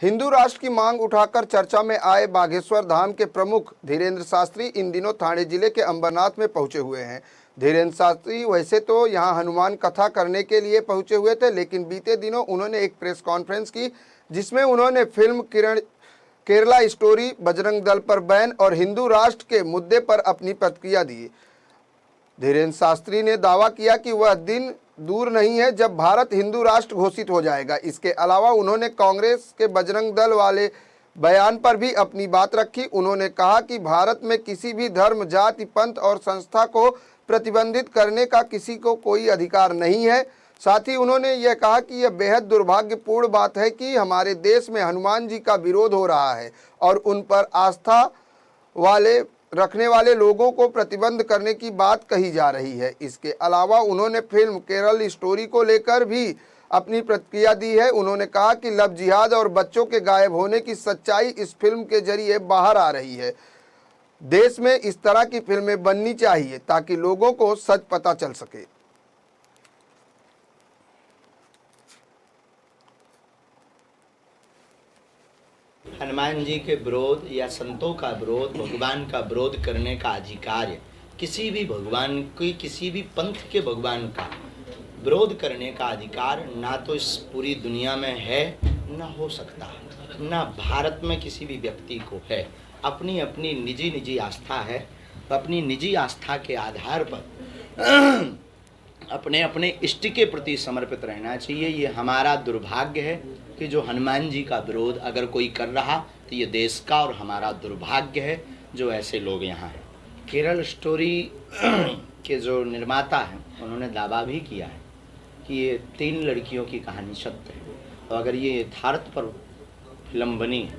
हिंदू राष्ट्र की मांग उठाकर चर्चा में आए बागेश्वर धाम के प्रमुख धीरेन्द्र शास्त्री इन दिनों ठाणे जिले के अंबरनाथ में पहुंचे हुए हैं। धीरेन्द्र शास्त्री वैसे तो यहां हनुमान कथा करने के लिए पहुंचे हुए थे, लेकिन बीते दिनों उन्होंने एक प्रेस कॉन्फ्रेंस की जिसमें उन्होंने फिल्म केरला स्टोरी, बजरंग दल पर बैन और हिंदू राष्ट्र के मुद्दे पर अपनी प्रतिक्रिया दी। धीरेन्द्र शास्त्री ने दावा किया कि वह दिन दूर नहीं है जब भारत हिंदू राष्ट्र घोषित हो जाएगा। इसके अलावा उन्होंने कांग्रेस के बजरंग दल वाले बयान पर भी अपनी बात रखी। उन्होंने कहा कि भारत में किसी भी धर्म, जाति, पंथ और संस्था को प्रतिबंधित करने का किसी को कोई अधिकार नहीं है। साथ ही उन्होंने यह कहा कि यह बेहद दुर्भाग्यपूर्ण बात है कि हमारे देश में हनुमान जी का विरोध हो रहा है और उन पर आस्था रखने वाले लोगों को प्रतिबंध करने की बात कही जा रही है। इसके अलावा उन्होंने फिल्म केरल स्टोरी को लेकर भी अपनी प्रतिक्रिया दी है। उन्होंने कहा कि लव जिहाद और बच्चों के गायब होने की सच्चाई इस फिल्म के जरिए बाहर आ रही है। देश में इस तरह की फिल्में बननी चाहिए ताकि लोगों को सच पता चल सके। हनुमान जी के विरोध या संतों का विरोध, भगवान का विरोध करने का अधिकार, किसी भी भगवान की, किसी भी पंथ के भगवान का विरोध करने का अधिकार ना तो इस पूरी दुनिया में है, ना हो सकता है, ना भारत में किसी भी व्यक्ति को है। अपनी अपनी निजी आस्था है। अपनी निजी आस्था के आधार पर अपने अपने इष्ट के प्रति समर्पित रहना चाहिए। ये हमारा दुर्भाग्य है कि जो हनुमान जी का विरोध अगर कोई कर रहा तो ये देश का और हमारा दुर्भाग्य है जो ऐसे लोग यहाँ हैं। केरल स्टोरी के जो निर्माता हैं उन्होंने दावा भी किया है कि ये 3 लड़कियों की कहानी सत्य है, तो अगर ये यथार्थ पर फिल्म बनी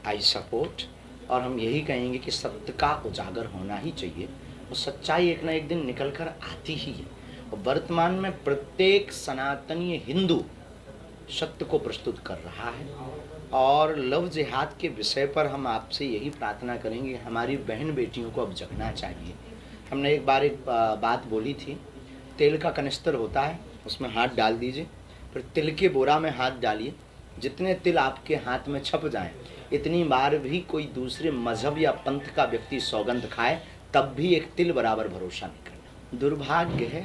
आई सपोर्ट। और हम यही कहेंगे कि सत्य का उजागर होना ही चाहिए और सच्चाई एक ना एक दिन निकल कर आती ही है। और वर्तमान में प्रत्येक सनातनी हिंदू सत्य को प्रस्तुत कर रहा है। और लव जिहाद के विषय पर हम आपसे यही प्रार्थना करेंगे, हमारी बहन बेटियों को अब जगना चाहिए। हमने एक बात बोली थी, तेल का कनिस्तर होता है, उसमें हाथ डाल दीजिए, फिर तिल के बोरा में हाथ डालिए। जितने तिल आपके हाथ में छप जाएं, इतनी बार भी कोई दूसरे मजहब या पंथ का व्यक्ति सौगंध खाए तब भी एक तिल बराबर भरोसा नहीं करना। दुर्भाग्य है,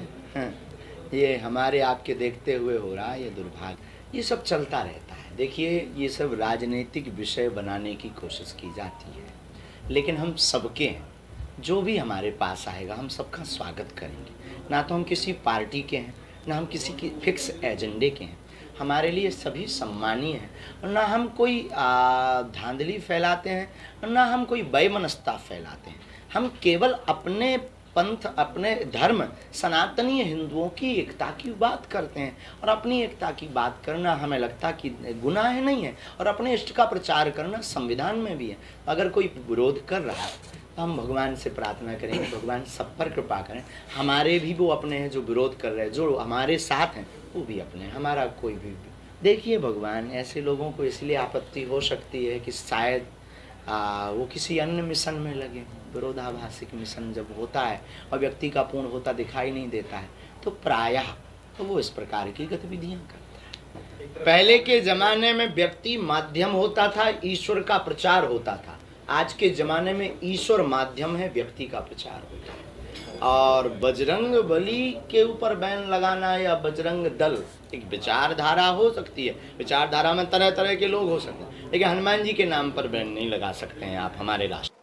ये हमारे आपके देखते हुए हो रहा है, ये दुर्भाग्य। ये सब चलता रहता है। देखिए, ये सब राजनीतिक विषय बनाने की कोशिश की जाती है, लेकिन हम सबके हैं। जो भी हमारे पास आएगा हम सबका स्वागत करेंगे। ना तो हम किसी पार्टी के हैं, ना हम किसी की फिक्स एजेंडे के हैं। हमारे लिए सभी सम्मानीय हैं और ना हम कोई धांधली फैलाते हैं और ना हम कोई बेमनस्ता फैलाते हैं। हम केवल अपने पंथ, अपने धर्म, सनातनी हिंदुओं की एकता की बात करते हैं। और अपनी एकता की बात करना हमें लगता कि गुनाह नहीं है, और अपने इष्ट का प्रचार करना संविधान में भी है। अगर कोई विरोध कर रहा है तो हम भगवान से प्रार्थना करेंगे, भगवान सब पर कृपा करें। हमारे भी वो अपने हैं जो विरोध कर रहे हैं, जो हमारे साथ हैं वो भी अपने हैं, हमारा कोई भी। देखिए भगवान, ऐसे लोगों को इसलिए आपत्ति हो सकती है कि शायद वो किसी अन्य मिशन में लगे। विरोधाभासिक मिशन जब होता है और व्यक्ति का पूर्ण होता दिखाई नहीं देता है तो प्रायः तो वो इस प्रकार की गतिविधियां करता है। पहले के ज़माने में व्यक्ति माध्यम होता था, ईश्वर का प्रचार होता था। आज के ज़माने में ईश्वर माध्यम है, व्यक्ति का प्रचार होता है। और बजरंग बली के ऊपर बैन लगाना या बजरंग दल एक विचारधारा हो सकती है। विचारधारा में तरह तरह के लोग हो सकते हैं, लेकिन हनुमान जी के नाम पर बैन नहीं लगा सकते हैं आप हमारे राष्ट्र।